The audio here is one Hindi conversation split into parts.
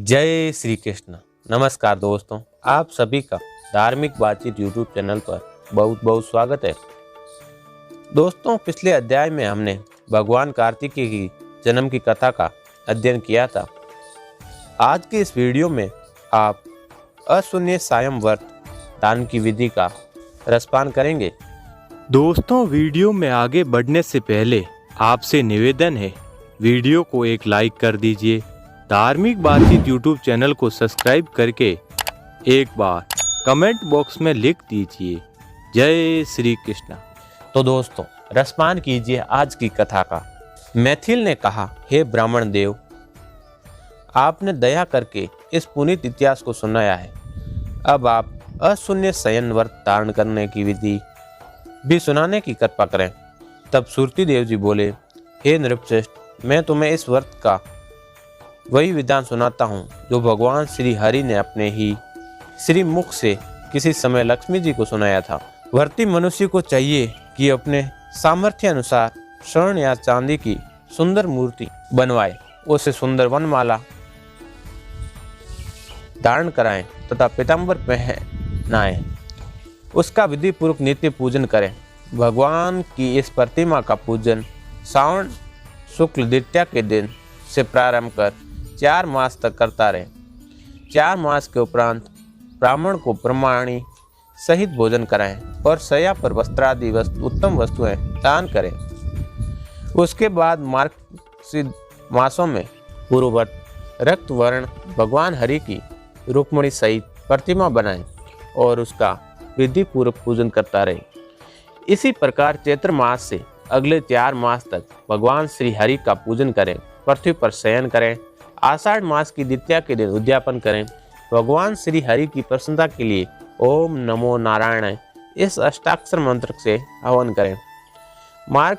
जय श्री कृष्ण। नमस्कार दोस्तों, आप सभी का धार्मिक बातचीत यूट्यूब चैनल पर बहुत बहुत स्वागत है। दोस्तों, पिछले अध्याय में हमने भगवान कार्तिकेय की जन्म की कथा का अध्ययन किया था। आज के इस वीडियो में आप अशून्य सायं व्रत दान की विधि का रसपान करेंगे। दोस्तों, वीडियो में आगे बढ़ने से पहले आपसे निवेदन है, वीडियो को एक लाइक कर दीजिए। धार्मिक बातचीत यूट्यूब चैनल को सब्सक्राइब करके एक बार कमेंट बॉक्स में लिख दीजिए जय श्री कृष्ण। तो दोस्तों, रसपान कीजिए आज की कथा का। मैथिल ने कहा, हे ब्राह्मण देव, आपने दया करके इस पुनीत इतिहास को सुनाया है। अब आप अशून्य शयन व्रत धारण करने की विधि भी सुनाने की कृपा करें। तब सुरती देव जी बोले, हे नृपश्रेष्ठ, मैं तुम्हें इस व्रत का वही विधान सुनाता हूँ जो भगवान श्री हरि ने अपने ही श्री मुख से किसी समय लक्ष्मी जी को सुनाया था। व्रती मनुष्य को चाहिए कि अपने सामर्थ्य अनुसार स्वर्ण या चांदी की सुंदर मूर्ति बनवाए, उसे सुंदर वनमाला धारण कराएं तथा पीतांबर पहनाएं। उसका विधि पूर्वक नित्य पूजन करें। भगवान की इस प्रतिमा का पूजन श्रावण शुक्ल द्वितीया के दिन से प्रारंभ कर 4 मास तक करता रहे। 4 मास के उपरांत ब्राह्मण को प्रमाणी सहित भोजन कराएं और शय्या पर वस्त्रादि उत्तम वस्तुएं दान करें। उसके बाद मार्गशीर्ष मासों में पूर्ववत रक्त वर्ण भगवान हरि की रुक्मिणी सहित प्रतिमा बनाएं और उसका विधि पूर्वक पूजन करता रहे। इसी प्रकार चैत्र मास से अगले 4 मास तक भगवान श्री हरि का पूजन करें, पृथ्वी पर शयन करें। आषाढ़ मास की द्वितीया के दिन उद्यापन करें। भगवान श्री हरि की प्रसन्नता के लिए ओम नमो नारायण इस अष्टाक्षर मंत्र से हवन करें। मार्ग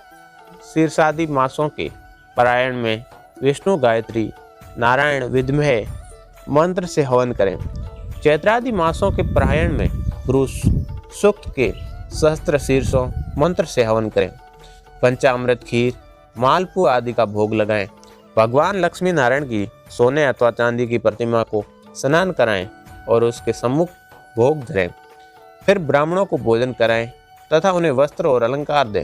शीर्षादि मासों के पारायण में विष्णु गायत्री नारायण विद्महे मंत्र से हवन करें। चैत्रादि मासों के पारायण में पुरुष सूक्त के सहस्त्र शीर्षों मंत्र से हवन करें। पंचामृत खीर मालपुआ आदि का भोग लगाएं। भगवान लक्ष्मी नारायण की सोने अथवा चांदी की प्रतिमा को स्नान कराएं और उसके सम्मुख भोग धरें। फिर ब्राह्मणों को भोजन कराएं तथा उन्हें वस्त्र और अलंकार दें।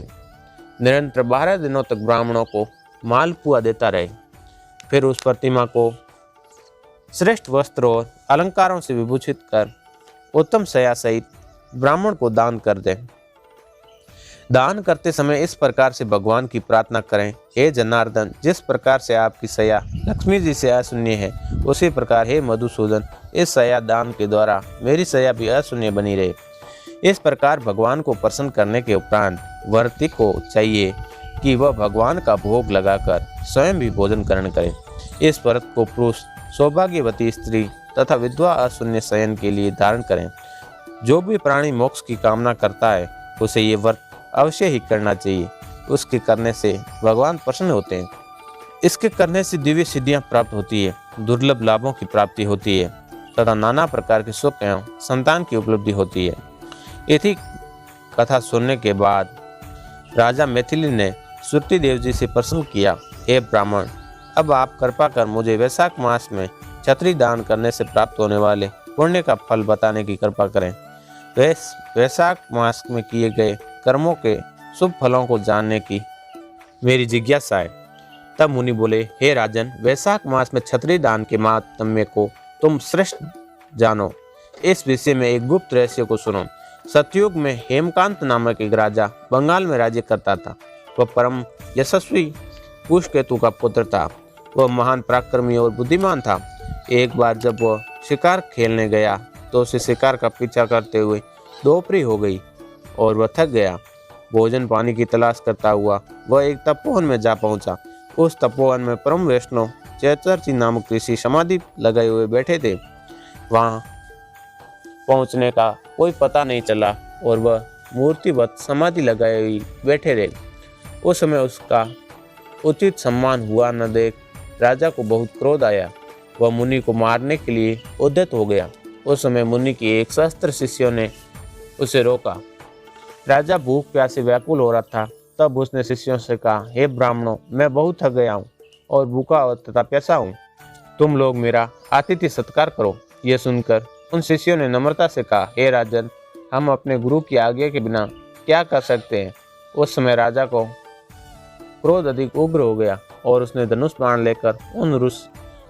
निरंतर 12 दिनों तक ब्राह्मणों को मालपुआ देता रहे। फिर उस प्रतिमा को श्रेष्ठ वस्त्र और अलंकारों से विभूषित कर उत्तम शय्या सहित ब्राह्मण को दान कर दें। दान करते समय इस प्रकार से भगवान की प्रार्थना करें, हे जनार्दन, जिस प्रकार से आपकी शय्या लक्ष्मी जी से अशून्य है, उसी प्रकार हे मधुसूदन, इस शय्या दान के द्वारा मेरी शय्या भी अशून्य बनी रहे। इस प्रकार भगवान को प्रसन्न करने के उपरांत व्रती को चाहिए कि वह भगवान का भोग लगाकर स्वयं भी भोजन ग्रहण करे। इस व्रत को पुरुष, सौभाग्यवती स्त्री तथा विधवा अशून्य शयन के लिए धारण करें। जो भी प्राणी मोक्ष की कामना करता है उसे ये व्रत अवश्य ही करना चाहिए। उसके करने से भगवान प्रसन्न होते हैं। इसके करने से दिव्य सिद्धियां प्राप्त होती है, दुर्लभ लाभों की प्राप्ति होती है तथा नाना प्रकार के सुख एवं संतान की उपलब्धि होती है। इसी कथा सुनने के बाद राजा मैथिली ने सुरती देव जी से प्रश्न किया, हे ब्राह्मण, अब आप कृपा कर मुझे वैशाख मास में छत्री दान करने से प्राप्त होने वाले पुण्य का फल बताने की कृपा करें। वैशाख मास में किए गए कर्मों के शुभ फलों को जानने की मेरी जिज्ञासा है। तब मुनि बोले, हे राजन, वैशाख मास में छत्री दान के महात्म्य को तुम श्रेष्ठ जानो। इस विषय में एक गुप्त रहस्य को सुनो। सतयुग में हेमकांत नामक एक राजा बंगाल में राज्य करता था। वह परम यशस्वी पुष्यकेतु का पुत्र था। वह महान पराक्रमी और बुद्धिमान था। एक बार जब वह शिकार खेलने गया तो उसे शिकार का पीछा करते हुए दोपहरी हो गई और वह थक गया। भोजन पानी की तलाश करता हुआ वह एक तपोवन में जा पहुंचा। उस तपोवन में परम वैष्णव चैतरजी नामक ऋषि समाधि लगाए हुए बैठे थे। वहां पहुंचने का कोई पता नहीं चला और वह मूर्तिवत समाधि लगाए हुए बैठे रहे। उस समय उसका उचित सम्मान हुआ न देख राजा को बहुत क्रोध आया। वह मुनि को मारने के लिए उद्यत हो गया। उस समय मुनि के एक सहस्त्र शिष्यों ने उसे रोका। राजा भूख प्यास से व्याकुल हो रहा था। तब उसने शिष्यों से कहा, हे ब्राह्मणों, मैं बहुत थक गया हूँ और भूखा तथा प्यासा हूँ। तुम लोग मेरा आतिथ्य सत्कार करो। यह सुनकर उन शिष्यों ने नम्रता से कहा, हे राजन, हम अपने गुरु की आज्ञा के बिना क्या कर सकते हैं। उस समय राजा को क्रोध अधिक उग्र हो गया और उसने धनुष बाण लेकर उन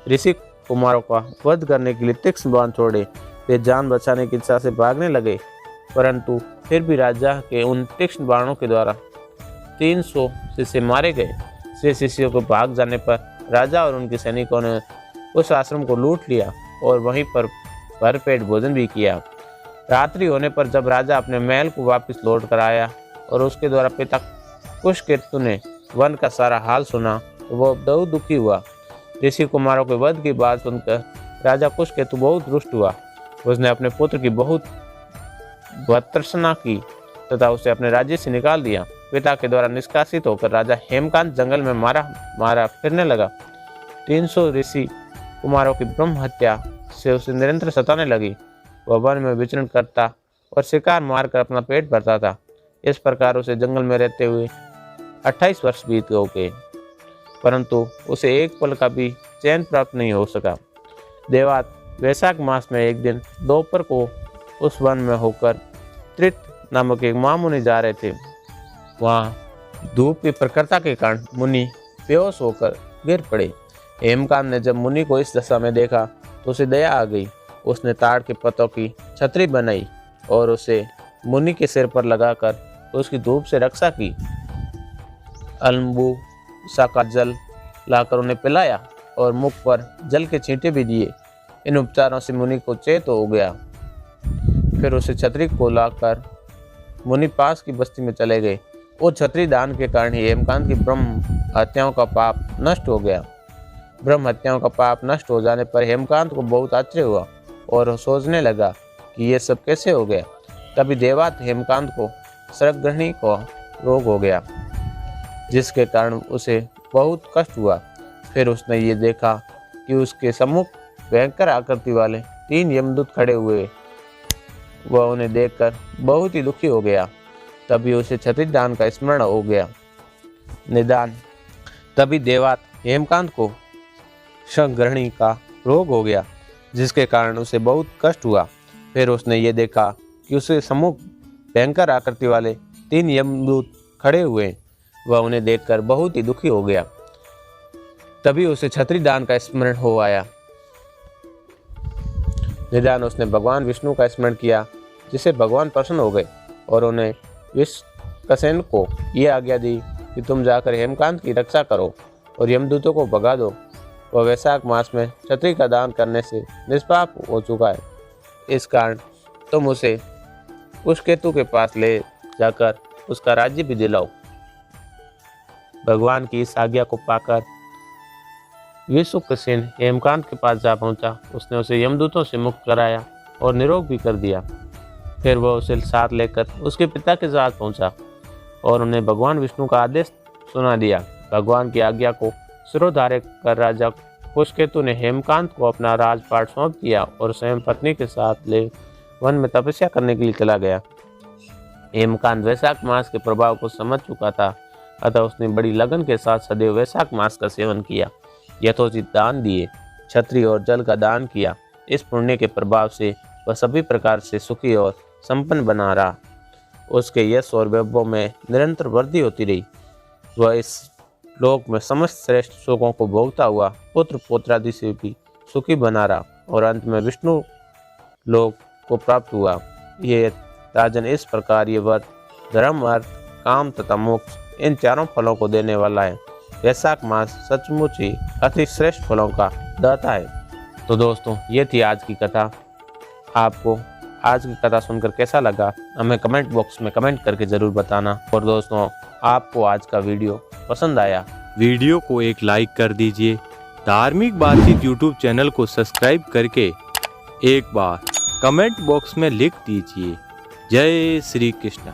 ऋषि कुमारों का वध करने के लिए तीक्ष्ण बाण छोड़े। वे जान बचाने की इच्छा से भागने लगे, परंतु फिर भी राजा के उन तीक्ष्ण बाणों के द्वारा 300 शिष्य मारे गए। से शिष्यों को भाग जाने पर राजा और उनके सैनिकों ने उस आश्रम को लूट लिया और वहीं पर भरपेट भोजन भी किया। रात्रि होने पर जब राजा अपने महल को वापस लौट कर आया और उसके द्वारा पिता कुशकेतु ने वन का सारा हाल सुना तो वह बहुत दुखी हुआ। ऋषि कुमारों के वध की बात सुनकर राजा कुशकेतु बहुत रुष्ट हुआ। उसने अपने पुत्र की बहुत भर्त्सना की तथा उसे अपने राज्य से निकाल दिया। पिता के द्वारा निष्कासित होकर राजा हेमकांत जंगल में मारा फिरने लगा। 300 ऋषि कुमारों की ब्रह्म हत्या से उसे निरंतर सताने लगी। वह वन में विचरण करता और शिकार मारकर अपना पेट भरता था। इस प्रकार उसे जंगल में रहते हुए 28 वर्ष बीत गए, परंतु उसे एक पल का भी चैन प्राप्त नहीं हो सका। देवात वैशाख मास में एक दिन दोपहर को उस वन में होकर त्रित नामक एक महामुनि जा रहे थे। वहाँ धूप की प्रखरता के कारण मुनि बेहोश होकर गिर पड़े। हेमकांत ने जब मुनि को इस दशा में देखा तो उसे दया आ गई। उसने ताड़ के पत्तों की छतरी बनाई और उसे मुनि के सिर पर लगाकर उसकी धूप से रक्षा की। अलम्बू सा का जल लाकर उन्हें पिलाया और मुख पर जल के छींटे भी दिए। इन उपचारों से मुनि को चेत हो गया। फिर उसे छतरी को लाकर मुनि पास की बस्ती में चले गए। वो छतरी दान के कारण ही हेमकांत की ब्रह्म हत्याओं का पाप नष्ट हो गया। ब्रह्म हत्याओं का पाप नष्ट हो जाने पर हेमकांत को बहुत आश्चर्य हुआ और सोचने लगा कि ये सब कैसे हो गया। तभी देवात हेमकांत को सर्गग्रहणी को रोग हो गया, जिसके कारण उसे बहुत कष्ट हुआ। फिर उसने ये देखा कि उसके सम्मुख भयंकर आकृति वाले 3 यमदूत खड़े हुए। वह उन्हें देखकर बहुत ही दुखी हो गया। तभी उसे छत्रीदान का स्मरण हो गया। निदान तभी देवात हेमकांत को सर्गग्रहणी का रोग हो गया, जिसके कारण उसे बहुत कष्ट हुआ। फिर उसने ये देखा कि उसके सम्मुख भयंकर आकृति वाले 3 यमदूत खड़े हुए। वह उन्हें देखकर बहुत ही दुखी हो गया। तभी उसे छत्रीदान का स्मरण हो आया। निदान उसने भगवान विष्णु का स्मरण किया, जिसे भगवान प्रसन्न हो गए और उन्हें विश्वक्सेन को यह आज्ञा दी कि तुम जाकर हेमकांत की रक्षा करो और यमदूतों को भगा दो। वह वैशाख मास में छतरी का दान करने से निष्पाप हो चुका है। इस कारण तुम उसे कुशकेतु के पास ले जाकर उसका राज्य भी दिलाओ। भगवान की इस आज्ञा को पाकर विश्वक्सेन हेमकांत के पास जा पहुंचा। उसने उसे यमदूतों से मुक्त कराया और निरोग भी कर दिया। फिर वह उसे साथ लेकर उसके पिता के साथ पहुंचा और उन्हें भगवान विष्णु का आदेश सुना दिया। भगवान की आज्ञा को सिरोधार्य कर राजा कुशकेतु ने हेमकांत को अपना राजपाट सौंप दिया और स्वयं पत्नी के साथ ले वन में तपस्या करने के लिए चला गया। हेमकांत वैशाख मास के प्रभाव को समझ चुका था, अतः उसने बड़ी लगन के साथ सदैव वैशाख मास का सेवन किया, यथोचित दान दिए, छतरी और जल का दान किया। इस पुण्य के प्रभाव से वह सभी प्रकार से सुखी और संपन्न बना रहा। उसके यश और वैभव में निरंतर वृद्धि होती रही। वह इस लोक में समस्त श्रेष्ठ सुखों को भोगता हुआ पुत्र पौत्रादि से भी सुखी बना रहा और अंत में विष्णु लोक को प्राप्त हुआ। ये राजन, इस प्रकार ये व्रत धर्म, अर्थ, काम तथा मोक्ष इन चारों फलों को देने वाला है। वैशाख मास सचमुच ही अति श्रेष्ठ फलों का दाता है। तो दोस्तों, ये थी आज की कथा। आपको आज की कथा सुनकर कैसा लगा हमें कमेंट बॉक्स में कमेंट करके ज़रूर बताना। और दोस्तों, आपको आज का वीडियो पसंद आया, वीडियो को एक लाइक कर दीजिए। धार्मिक बातचीत यूट्यूब चैनल को सब्सक्राइब करके एक बार कमेंट बॉक्स में लिख दीजिए, जय श्री कृष्ण।